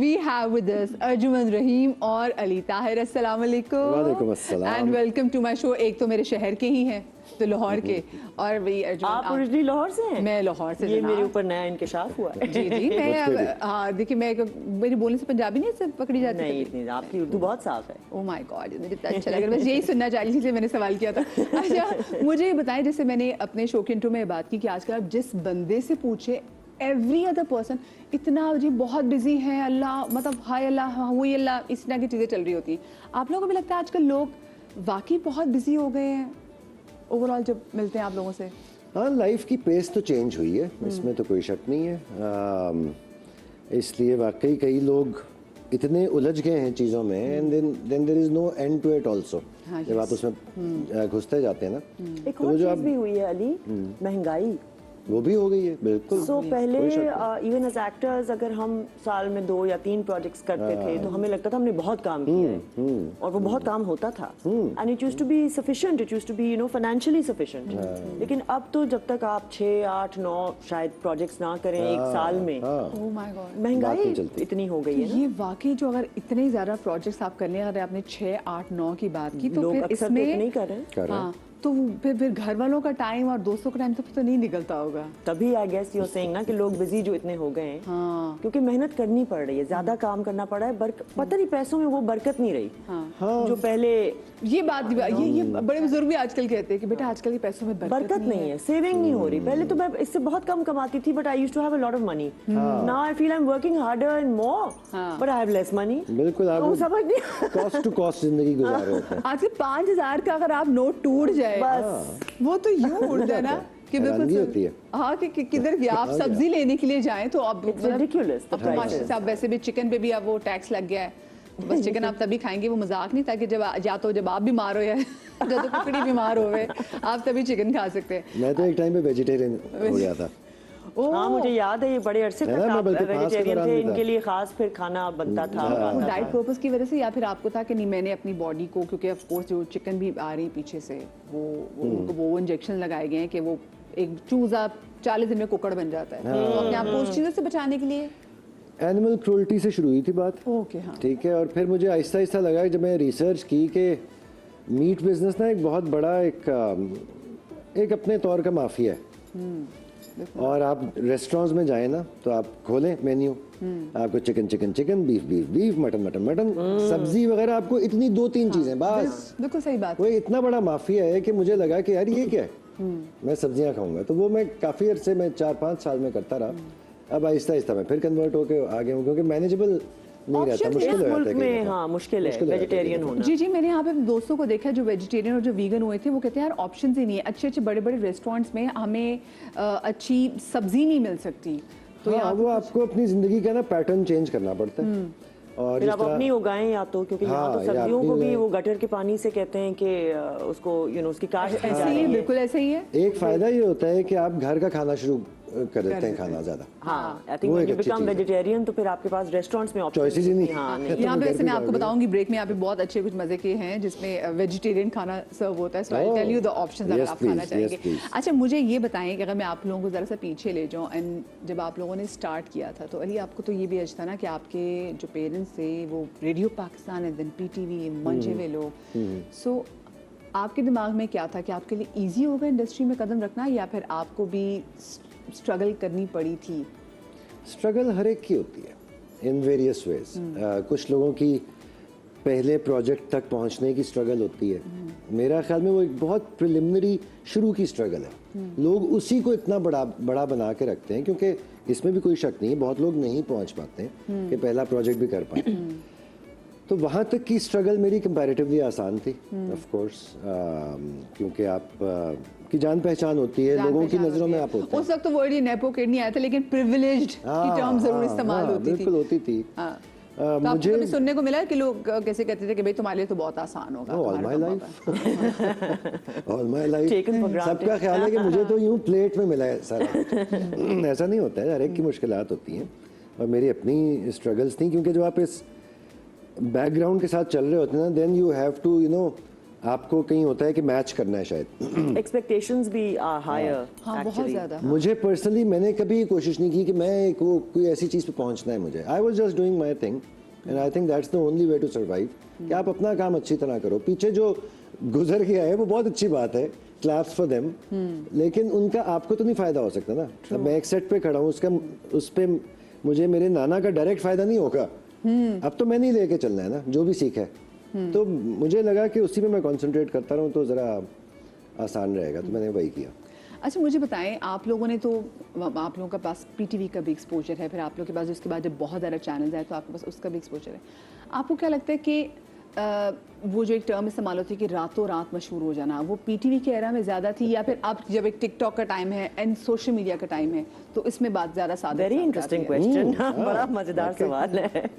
we have with us Arjumand रहीम और अली ताहिर। अस्सलाम वालेकुम। वालेकुम अस्सलाम। And welcome to my show. एक तो मेरे शहर के ही हैं, तो लाहौर के, और वही अर्जुमंद। आप ओरिजिनली लाहौर से हैं? मैं लाहौर से। ये मेरे ऊपर नया इंकशाफ हुआ है। जी जी, मैं हाँ देखिए, मेरी बोलने से पंजाबी नहीं से पकड़ी जाती नहीं, इतनी आपकी उर्दू बहुत साफ है। ओह माय गॉड, मुझे कितना अच्छा लग रहा है। बस यही सुनना चाह रही थी, इसलिए मैंने सवाल किया था। अच्छा, मुझे ये बताएं, जैसे मैंने अपने शो के इंट्रो में बात की कि आजकल आप जिस बंदे से पूछे एवरी अदर पर्सन इतना जी बहुत बिजी है, अल्लाह मतलब हाय अल्लाह हुई अल्लाह, इस तरह की चीज़ें चल रही होती हैं। आप लोगों को भी लगता है आजकल लोग वाकई बहुत बिजी हो गए हैं ओवरऑल जब मिलते हैं आप लोगों से? हाँ, लाइफ की पेस तो चेंज हुई है, इसमें तो कोई शक नहीं है। इसलिए वाकई कई लोग इतने उलझ गए हैं चीज़ों में, and then there is no end to it also. जब आप उसमें घुसते जाते हैं ना, एक और चीज़ भी हुई है अली, महंगाई वो भी हो गई है। बिल्कुल। सो पहले इवन एज एक्टर्स अगर हम साल में 2 या 3 प्रोजेक्ट्स करते थे तो हमें लगता था हमने बहुत काम किया है, और वो बहुत काम होता था, and it used to be sufficient, it used to be financially sufficient. लेकिन अब तो जब तक आप 6, 8, 9 शायद प्रोजेक्ट्स ना करें एक साल में, ओह माय गॉड, महंगाई इतनी हो गई है ना। ये वाकई जो अगर इतने ज़्यादा प्रोजेक्ट्स आप कर लें, अगर आपने 6, 8, 9 की बात की, तो फिर इसमें नहीं कर रहे हैं। हाँ, तो फिर घर वालों का टाइम और दोस्तों का टाइम तो नहीं निकलता होगा। तभी I guess you are saying ना कि लोग बिजी जो इतने हो गए हैं, हाँ। क्योंकि मेहनत करनी पड़ रही है, ज्यादा काम करना पड़ रहा है, पता नहीं पैसों में वो बरकत नहीं रही। हाँ। जो पहले ये बात ये बड़े बुजुर्ग भी आजकल कहते हैं कि बेटा आजकल के पैसों में बरकत नहीं है, सेविंग नहीं हो रही। पहले तो मैं इससे बहुत कम कमाती थी, but I used to have a lot of money. Now I feel I am working harder and more, but I have less money. बिल्कुल, आप वो समझ नहीं, कॉस्ट टू कॉस्ट जिंदगी गुजार रहे होते हैं। आज के 5000 का अगर आप नोट टूट जाए, बस वो तो यूं उड़ता है ना कि हैरानगी होती है। हाँ कि किधर गया। आप सब्जी लेने के लिए जाएं तो अब ridiculous, अब तो माशाल्लाह से आप वैसे भी चिकन पे भी अब वो टैक्स लग गया है, तो बस चिकन आप तभी खाएंगे, वो मजाक नहीं था कि जब आप बीमार हो या जब तो कुकड़ी बीमार हो गए आप तभी चिकन खा सकते हैं। मैं तो एक टाइम पे वेजिटेरियन हो गया था। हाँ, मुझे याद है, ये बड़े अरसे तक आप वेजिटेरियन थे, इनके लिए खास फिर खाना बनता था। डाइट पर्पस की वजह से, या फिर आपको था कि नहीं मैंने अपनी बॉडी को, क्योंकि ऑफ कोर्स जो चिकन भी आ रही पीछे से वो इंजेक्शन लगाए गए हैं कि वो एक चूजा 40 दिन में कुकड़ बन जाता है, तो अपने आप को उस चीज़ों से बचाने के लिए एनिमल क्रूल्टी से शुरू हुई थी बात। ओके, हाँ ठीक है। और फिर मुझे आहिस्ता आहिस्ता लगा, जब मैं रिसर्च की कि मीट बिजनेस ना एक बहुत बड़ा एक अपने तौर का माफिया है। और आप रेस्टोरेंट्स में जाएं ना, तो आप खोलें मेन्यू, आपको chicken chicken chicken, beef beef beef, mutton mutton mutton, सब्जी वगैरह, आपको इतनी 2-3 चीजें बस। बिल्कुल सही बात। वो इतना बड़ा माफिया है कि मुझे लगा कि यार ये क्या है, मैं सब्जियां खाऊंगा। तो वो मैं काफी अरसे में 4-5 साल में करता रहा। अब आहिस्ता आहिस्ता मैं फिर कन्वर्ट होके आ गया हूँ, क्योंकि मैनेजेबल नहीं रहता, मुश्किल हो जाता है में। हाँ, मुश्किल है वेजिटेरियन होना। जी जी, मैंने यहाँ पे दोस्तों को देखा जो वेजिटेरियन और जो वीगन हुए थे, वो कहते हैं यार ऑप्शंस ही नहीं है, अच्छे अच्छे बड़े बड़े रेस्टोरेंट्स में हमें अच्छी सब्जी नहीं मिल सकती। तो हाँ, वो आपको अपनी जिंदगी का ना पैटर्न चेंज करना पड़ता है। और फिर आप अपनी उगाएं, या तो क्योंकि यहाँ तो सब्जियों को भी वो गटर के पानी से कहते हैं कि उसको उसकी काश्त ऐसे ही, बिल्कुल ऐसे ही है। एक फायदा ये होता है कि आप घर का खाना शुरू कर देते हैं, खाना ज्यादा। हाँ, I think when you become vegetarian तो फिर आपके पास रेस्टोरेंट्स में चॉइसेस ही नहीं। हाँ, यहाँ पे वैसे मैं आपको बताऊंगी ब्रेक में, यहाँ पे बहुत अच्छे कुछ मजे के हैं जिसमें वेजिटेरियन खाना सर्व होता है। So I tell you the options अगर आप खाना चाहेंगे। अच्छा, मुझे ये बताएं कि अगर मैं आप लोगों को जरा सा पीछे ले जाऊँ, एंड जब आप लोगों ने स्टार्ट किया था, तो अली आपको तो ये भी अच्छा था ना कि आपके जो पेरेंट्स थे वो radio Pakistan and then PTV मंजे हुए लोग। सो आपके दिमाग में क्या था कि आपके लिए ईजी होगा इंडस्ट्री में कदम रखना, या फिर आपको भी स्ट्रगल करनी पड़ी थी? स्ट्रगल हर एक की होती है इन वेरियस वेज। कुछ लोगों की पहले प्रोजेक्ट तक पहुंचने की स्ट्रगल होती है। मेरा ख्याल में वो एक बहुत प्रिलिमिनरी शुरू की स्ट्रगल है। लोग उसी को इतना बड़ा बना के रखते हैं, क्योंकि इसमें भी कोई शक नहीं है, बहुत लोग नहीं पहुंच पाते हैं कि पहला प्रोजेक्ट भी कर पाए। तो वहाँ तक की स्ट्रगल मेरी कंपैरेटिवली आसान थी, ऑफ कोर्स, क्योंकि आप की जान पहचान होती है, लोगों की नजरों में आप होते हैं। उस वक्त तो वर्ड ये नेपो किड नहीं आया था, लेकिन प्रिविलेज्ड की टर्म जरूर इस्तेमाल होती थी। बिल्कुल होती थी। तो मुझे कभी सुनने को मिला कि लोग कैसे कहते थे कि भाई तुम्हारे लिए तो बहुत आसान होगा। All my life, all my life सबका ख्याल है कि मुझे तो यूं प्लेट में मिला है सारा। ऐसा नहीं होता है, हर एक की मुश्किलात होती हैं, और मेरी अपनी स्ट्रगल्स थी, क्योंकि जो आप इस बैकग्राउंड के साथ चल रहे होते हैं ना, देन यू हैव टू आपको कहीं होता है कि मैच करना है शायद। एक्सपेक्टेशंस भी आर हायर। हाँ बहुत ज़्यादा। मुझे पर्सनली मैंने कभी कोशिश नहीं की कि मैं कोई ऐसी चीज़ पे पहुंचना है मुझे। I was just doing my thing and I think that's the only way to survive, कि आप अपना काम अच्छी तरह करो। पीछे जो गुजर गया है वो बहुत अच्छी बात है, क्लैप्स फॉर देम, लेकिन उनका आपको तो नहीं फ़ायदा हो सकता ना। अब मैं एक सेट पे खड़ा हूँ, उस पर मुझे मेरे नाना का डायरेक्ट फ़ायदा नहीं होगा। अब तो मैंने ही लेके चलना है ना जो भी सीखा है। तो मुझे लगा कि उसी में मैं कंसंट्रेट करता रहूं तो ज़रा आसान रहेगा, तो मैंने वही किया। अच्छा मुझे बताएं, आप लोगों ने तो, आप लोगों के पास पीटीवी का भी एक्सपोजर है, फिर आप लोगों के पास उसके बाद जब बहुत ज़्यादा चैनल्स हैं तो आपके पास उसका भी एक्सपोजर है। आपको क्या लगता है कि वो जो एक टर्म इस्तेमाल होती है कि रातों रात मशहूर हो जाना, वो पीटीवी के एरा में ज़्यादा थी, या फिर अब जब एक टिकटॉक का टाइम है एंड सोशल मीडिया का टाइम है तो इसमें बात ज़्यादा सादा? वेरी इंटरेस्टिंग क्वेश्चन, बड़ा मज़ेदार सवाल है।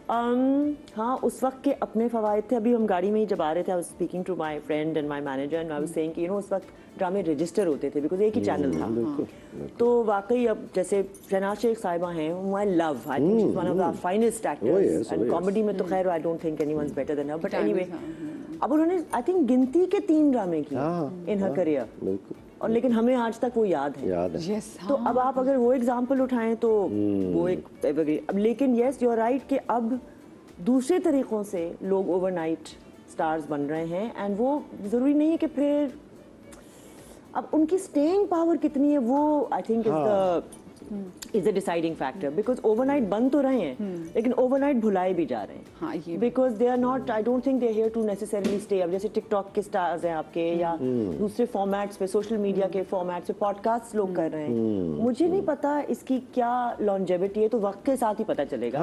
हाँ, उस वक्त के अपने फ़वाइद थे। अभी हम गाड़ी में ही जब आ रहे थे, I was speaking to my friend and my manager and I was saying कि यू नो उस वक्त ड्रामे रजिस्टर होते थे बिकॉज एक ही चैनल था। तो वाकई अब जैसे शहनाज शेख साहिबा हैं, I love, I think she is one of the finest actors and comedy में तो खैर आई don't think anyone's better than her, but anyway अब उन्होंने आई थिंक गिनती के 3 ड्रामे किए इन हर करियर, और लेकिन हमें आज तक वो याद है। Yes, तो अब आप अगर वो एग्जांपल उठाएं तो वो एक अब, लेकिन यस यू आर राइट कि अब दूसरे तरीक़ों से लोग ओवरनाइट स्टार्स बन रहे हैं, एंड वो ज़रूरी नहीं है कि फिर अब उनकी स्टेइंग पावर कितनी है वो I think is a deciding factor, because overnight बन तो रहे हैं लेकिन ओवरनाइट भुलाए भी जा रहे हैं, because they are not, I don't think they here to necessarily stay. अब जैसे टिकटॉक के स्टार्स हैं आपके, या दूसरे फॉर्मेट्स पे, सोशल मीडिया के फॉर्मेट्स पे पॉडकास्ट लोग कर रहे हैं, मुझे नहीं पता इसकी क्या लॉन्जेविटी है, तो वक्त के साथ ही पता चलेगा।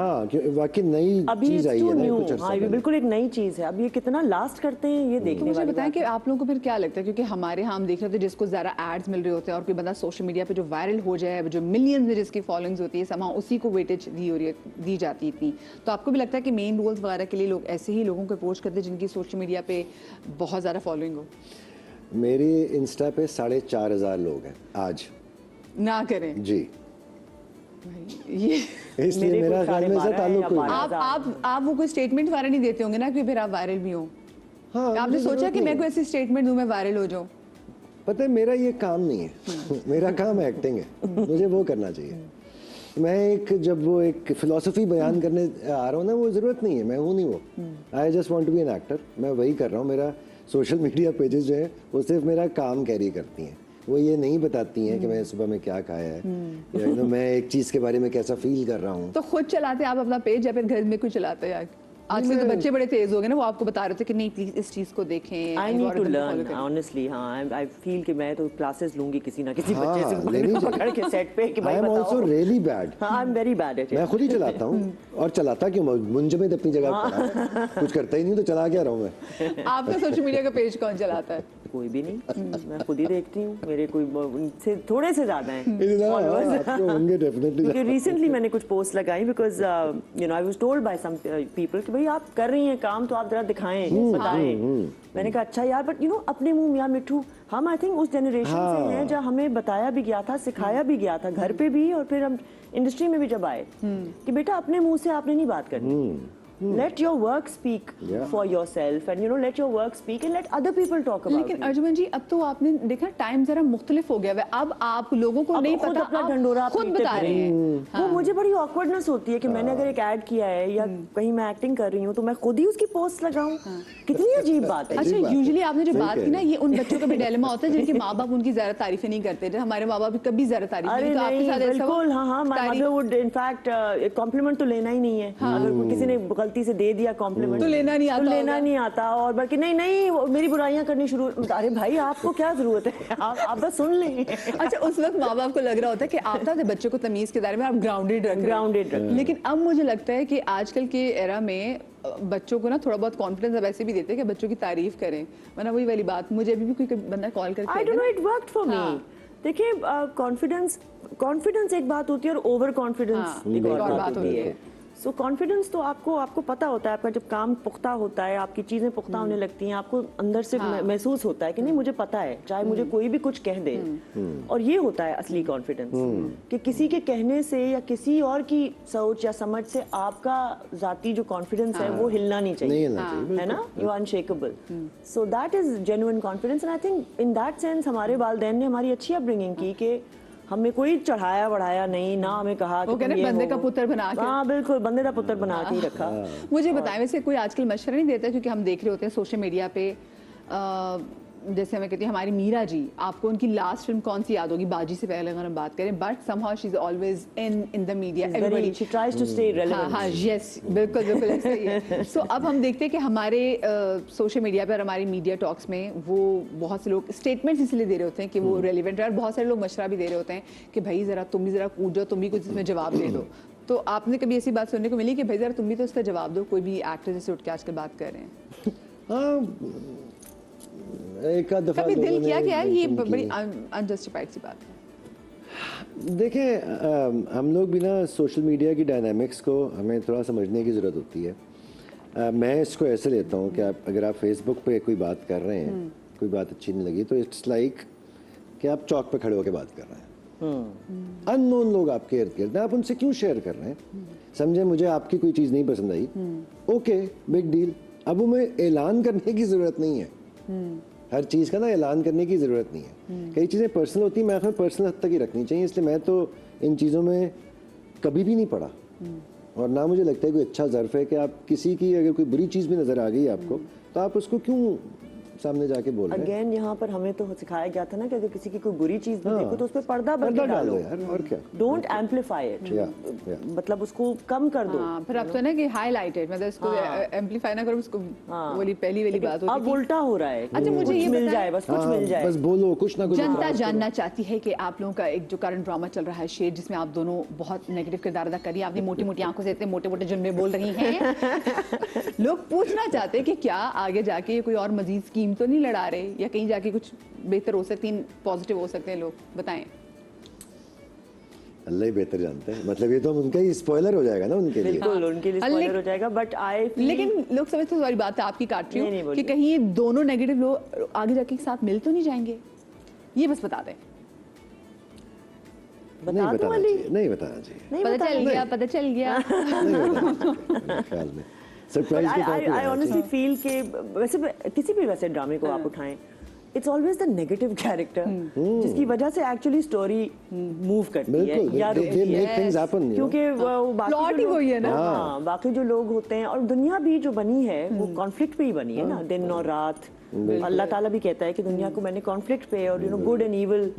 वाकई नई चीज आई है ना, कुछ अर्सा हाँ, बिल्कुल एक नई चीज है। अब ये कितना लास्ट करते हैं ये देखने वाली। मुझे बताएं कि आप लोगों को फिर क्या लगता है, क्योंकि हमारे यहाँ हम देख रहे थे जिसको ज़्यादा एड्स मिल रहे होते हैं और कोई बंदा सोशल मीडिया पे जो वायरल हो जाए, जो मिलियंस में जिसकी फॉलोइंग्स होती है, समा उसी को वेटेज दी जाती थी। तो आपको भी लगता है कि मेन रोल्स वगैरह के लिए लोग ऐसे ही लोगों को अप्रोच करते हैं जिनकी सोशल मीडिया पे बहुत ज़्यादा फॉलोइंग हो? मेरे इंस्टा पे 4,500 लोग हैं आज। ना करें जी, ये इसलिए मेरा ख्याल में से ताल्लुक कोई नहीं। आप वो कोई स्टेटमेंट वायरल नहीं देते होंगे ना कि फिर आप वायरल भी हो? हाँ, आपने सोचा कि मैं कोई ऐसी स्टेटमेंट दूं मैं वायरल हो जाऊं? पता है मेरा ये काम नहीं है मेरा काम एक्टिंग है, मुझे वो करना चाहिए। मैं जब वो एक फिलॉसफी बयान करने आ रहा हूँ ना, वो ज़रूरत नहीं है, मैं हूँ नहीं वो। I just want to be an actor, मैं वही कर रहा हूँ। मेरा सोशल मीडिया पेजेस जो है वो सिर्फ मेरा काम कैरी करती हैं, वो ये नहीं बताती हैं कि मैं सुबह में क्या खाया है या मैं एक चीज़ के बारे में कैसा फील कर रहा हूँ। तो खुद चलाते आप अपना पेज या फिर घर में कोई चलाते हैं? आजकल तो बच्चे बड़े तेज हो गए ना, वो आपको बता रहे थे कि नहीं प्लीज इस चीज को देखें। I need to learn honestly. हाँ, आई फील कि मैं तो क्लासेस लूंगी किसी ना किसी बच्चे से पकड़ के सेट पे कि भाई बताओ। I am also really bad. I am very bad at it. मैं खुद ही चलाता हूँ, और चलाता क्यों, मुंजमद अपनी जगह पड़ा, कुछ करता ही नहीं तो चला क्या रहा हूँ मैं। आपका सोशल मीडिया का पेज कौन चलाता है? कोई भी नहीं, मैं खुद ही देखती हूँ। मेरे कोई उनसे थोड़े से ज्यादा हैं क्योंकि रिसेंटली मैंने कुछ पोस्ट लगाई because you know I was told by some people कि भाई आप कर रही हैं काम तो आप जरा दिखाएं, बताएं। मैंने कहा अच्छा यार, बट यू नो अपने मुंह या मिठू, हम आई थिंक उस जनरेशन से हैं जहाँ हमें बताया भी गया था, सिखाया भी गया था घर पे भी, और फिर हम इंडस्ट्री में भी जब आए कि बेटा अपने मुंह से आपने नहीं बात करनी। Let your work speak for yourself, and you know, let your work speak and let other people talk about it. लेकिन अर्जुमन जी, अब तो आपने देखा टाइम जरा मुख्तलिफ हो गया है, अब आप लोगों को नहीं पता, अपना ढंडोरा खुद बता रहे हैं। वो मुझे बड़ी ऑकवर्डनेस होती है कि मैंने अगर एक ऐड किया है या कहीं मैं एक्टिंग कर रही हूँ तो मैं खुद ही उसकी पोस्ट लगाऊं। कितनी अजीब बात है। अच्छा, यूजुअली आपने जो बात की ना, ये उन बच्चों का भी डिलेमा होता है जिनके माँ बाप उनकी ज्यादा तारीफें नहीं करते। हमारे माँ बाप कभी ज्यादा तारीफ नहीं करते, आपके साथ ऐसा हुआ? बिल्कुल, हाँ, my mother would in fact compliment तो लेना ही नहीं है। अगर किसी ने गलती से दे दिया कॉम्प्लीमेंट तो लेना नहीं आता, और बल्कि नहीं मेरी बुराइयां करनी शुरू। अरे भाई, आपको क्या जरूरत है, आप बस सुन लें। अच्छा, उस वक्त माँ बाप को लग रहा होता है कि आप ना बच्चे को तमीज के दायरे में आप ग्राउंडेड रख। लेकिन अब मुझे लगता है कि आजकल के एरा में बच्चों को ना थोड़ा बहुत कॉन्फिडेंस अब ऐसे भी देते हैं कि बच्चों की तारीफ करें, वरना वही वाली बात, मुझे अभी भी कोई बंदा कॉल करके, I don't know, it worked for me. देखिए, कॉन्फिडेंस एक बात होती है और ओवर कॉन्फिडेंस एक और बात होती है। सो कॉन्फिडेंस तो आपको पता होता है, आपका जब काम पुख्ता होता है, आपकी चीजें पुख्ता होने लगती हैं, आपको अंदर से महसूस होता है कि नहीं मुझे पता है, चाहे मुझे कोई भी कुछ कह दे। और ये होता है असली कॉन्फिडेंस, कि किसी के कहने से या किसी और की सोच या समझ से आपका जाती जो कॉन्फिडेंस है वो हिलना नहीं चाहिए, है ना, you are unshakeable. So that is genuine confidence and I think in that sense हमारे वालिदैन ने हमारी अच्छी अपब्रिंगिंग की कि हमें कोई चढ़ाया बढ़ाया नहीं, ना हमें कहा कि तुम ये बंदे का पुत्र बना के। हाँ बिल्कुल, बंदे का पुत्र बना के ही रखा। मुझे बताएं, वैसे कोई आजकल मशवरा नहीं देता, क्योंकि हम देख रहे होते हैं सोशल मीडिया पे, जैसे हमें कहती हैं हमारी मीरा जी, आपको उनकी लास्ट फिल्म कौन सी याद होगी? बाजी से पहले अगर हम बात करें, but somehow she is always in the media, everybody she tries to stay relevant. हाँ यस, बिल्कुल बिल्कुल ऐसा ही है। सो अब हम देखते हैं कि हमारे सोशल मीडिया पर, हमारी मीडिया टॉक्स में वो बहुत से लोग स्टेटमेंट्स इसलिए दे रहे होते हैं कि वो रेलिवेंट है, और बहुत सारे लोग मशवरा भी दे रहे होते हैं कि भाई ज़रा तुम भी ज़रा कूद जाओ, तुम भी कुछ इसमें जवाब दे दो। तो आपने कभी ऐसी बात सुनने को मिली कि भाई ज़रा तुम भी तो इसका जवाब दो? कोई भी एक्टर जैसे उठ के आजकल बात कर रहे हैं? एक आध दफा कभी दिल किया क्या? ये बड़ी अनजस्टिफाइड सी बात है। देखें, हम लोग भी ना सोशल मीडिया की डायनामिक्स को हमें थोड़ा समझने की ज़रूरत होती है। मैं इसको ऐसे लेता हूँ कि अगर आप फेसबुक पे कोई बात कर रहे हैं, कोई बात अच्छी नहीं लगी, तो इट्स लाइक कि आप चौक पे खड़े होकर बात कर रहे हैं। अननोन लोग आपके इर्द गिर्द हैं, आप उनसे क्यों शेयर कर रहे हैं? समझे, मुझे आपकी कोई चीज़ नहीं पसंद आई, ओके, बिग डील। अब वो में ऐलान करने की ज़रूरत नहीं है, हर चीज़ का ना ऐलान करने की ज़रूरत नहीं है। कई चीज़ें पर्सनल होती हैं, मैं हमें पर्सनल हद तक ही रखनी चाहिए, इसलिए मैं तो इन चीज़ों में कभी भी नहीं पड़ा, और ना मुझे लगता है कोई अच्छा ज़र्फ है कि आप किसी की अगर कोई बुरी चीज़ भी नज़र आ गई आपको, तो आप उसको क्यों सामने जाके बोल रहे हैं? अगेन यहाँ पर हमें तो सिखाया गया था ना कि अगर किसी की कोई बुरी चीज भी देखो तो उस पर पर्दा डालो यार, और क्या, डोंट एम्पलीफाई इट, मतलब उसको कम कर दो। फिर अब तो ना कि हाईलाइटेड, मतलब इसको एम्पलीफाई ना करो, उसको वाली पहली बात होती है। अब उल्टा हो रहा है। अच्छा, मुझे ये मिल जाए, बस कुछ मिल जाए, बस बोलो कुछ ना कुछ। जनता जानना चाहती है कि आप लोगों का एक जो करंट ड्रामा चल रहा है शेर, जिसमें आप दोनों बहुत नेगेटिव किरदार अदा कर रही हैं, आपने मोटी मोटी आंखों से इतने मोटे मोटे जुमले बोल रही हैं, लोग पूछना चाहते हैं कि क्या आगे जाके कोई और मजीद स्कीम तो नहीं लड़ा रहे, या कहीं जाके कुछ बेहतर हो सकती है, पॉजिटिव हो सकते हैं लोग? बताएं। अल्लाह ही बेहतर जानते हैं, मतलब ये तो उनका ही स्पॉइलर हो जाएगा ना उनके लिए। बिल्कुल उनके लिए स्पॉइलर हो जाएगा, बट लेकिन लोग समझते हैं, सॉरी बात है आपकी काट रही हूँ, कि कहीं ये दोनों नेगेटिव लोग आगे जाके एक साथ मिल तो नहीं जाएंगे? ये बस बता दें। नहीं बताना चाहिए, नहीं बताना चाहिए। पता चल गया ख्याल में सरप्राइज के तौर पे। आई ऑनेस्टली फील के वैसे किसी भी वैसे ड्रामे को आप उठाएं, it's always the negative character जिसकी वजह से एक्चुअली स्टोरी मूव करती है या क्योंकि प्लॉट ही वही है ना। हाँ, बाकी जो लोग होते हैं, और दुनिया भी जो बनी है वो कॉन्फ्लिक्ट पे ही बनी है ना, दिन और रात। अल्लाह ताला भी कहता है कि दुनिया को मैंने कॉन्फ्लिक्ट पे, और गुड एंड इविल,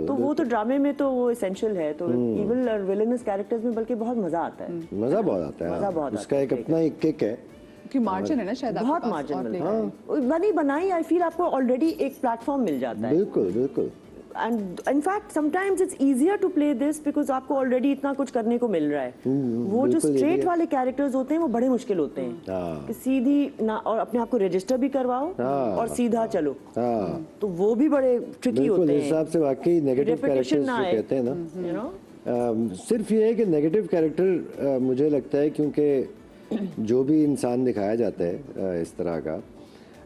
तो वो तो ड्रामे में तो वो एसेंशियल है। तो इविल और विलेनस कैरेक्टर्स में बल्कि बहुत मजा आता है, मजा बहुत आता है, उसका एक अपना एक किक है कि मार्जिन है ना, शायद बहुत मार्जिन मिलता है। बनी बनाई आई फील आपको ऑलरेडी एक प्लेटफॉर्म मिल जाता है। बिल्कुल बिल्कुल। And in fact sometimes it's easier to play this because आपको ऑलरेडी इतना कुछ करने को मिल रहा है। वो जो स्ट्रेट वाले कैरेक्टर्स होते हैं वो बड़े मुश्किल होते हैं कि सीधी ना, और अपने आप को रजिस्टर भी करवाओ और सीधा चलो, तो वो भी बड़े ट्रिकी होते हैं। इस हिसाब से वाकई नेगेटिव कैरेक्टर्स जो कहते हैं ना, यू नो, सिर्फ ये है कि नेगेटिव कैरेक्टर मुझे लगता है क्योंकि जो भी इंसान दिखाया जाता है इस तरह का,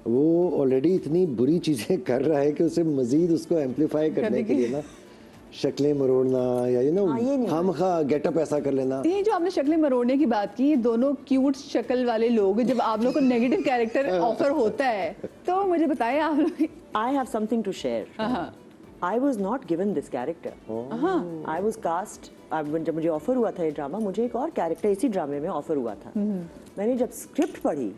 वो ऑलरेडी इतनी बुरी चीज़ें कर रहा है कि उसे मजीद उसको एम्पलीफाई करने के लिए ना शक्लें मरोड़ना या खामखा गेटअप ऐसा कर लेना। ये जो आपने शक्लें मरोड़ने की बात की, दोनों क्यूट शक्ल वाले लोग, जब आप लोग को नेगेटिव कैरेक्टर ऑफर होता है तो मुझे बताएं आप लोग। I have something to share. I was not given this character. I was cast. जब मुझे ऑफर हुआ था ये ड्रामा, मुझे एक और कैरेक्टर इसी ड्रामे में ऑफर हुआ था। मैंने जब स्क्रिप्ट पढ़ी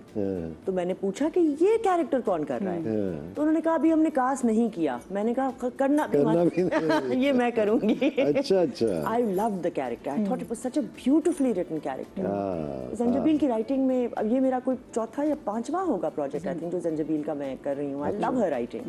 तो मैंने पूछा कि ये कैरेक्टर कौन कर रहा है, तो उन्होंने कहा अभी हमने कास्ट नहीं किया। मैंने कहा करना भी ये मैं करूंगी। अच्छा अच्छा। I loved the character. I thought it was such a beautifully written character. Zanjabeel की राइटिंग में, अब ये मेरा कोई चौथा या पांचवा होगा प्रोजेक्ट आई थिंक जो जंजबील का मैं कर रही हूँ। I love her writing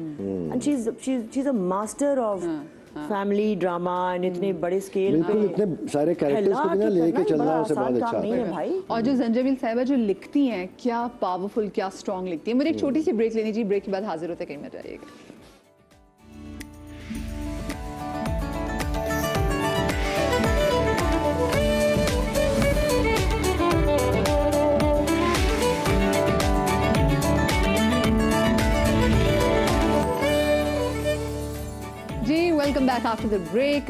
and she's a master of family drama and इतने बड़े स्केल पे इतने सारे कैरेक्टर्स को भी ना लेके चलना उसे बहुत अच्छा है भाई। और जो जंजबील साहिबा जो लिखती हैं, क्या पावरफुल, क्या स्ट्रॉन्ग लिखती है। मुझे एक छोटी सी ब्रेक लेनी चाहिए, ब्रेक के बाद हाजिर होते कहीं मत जाइएगा। Back after the break.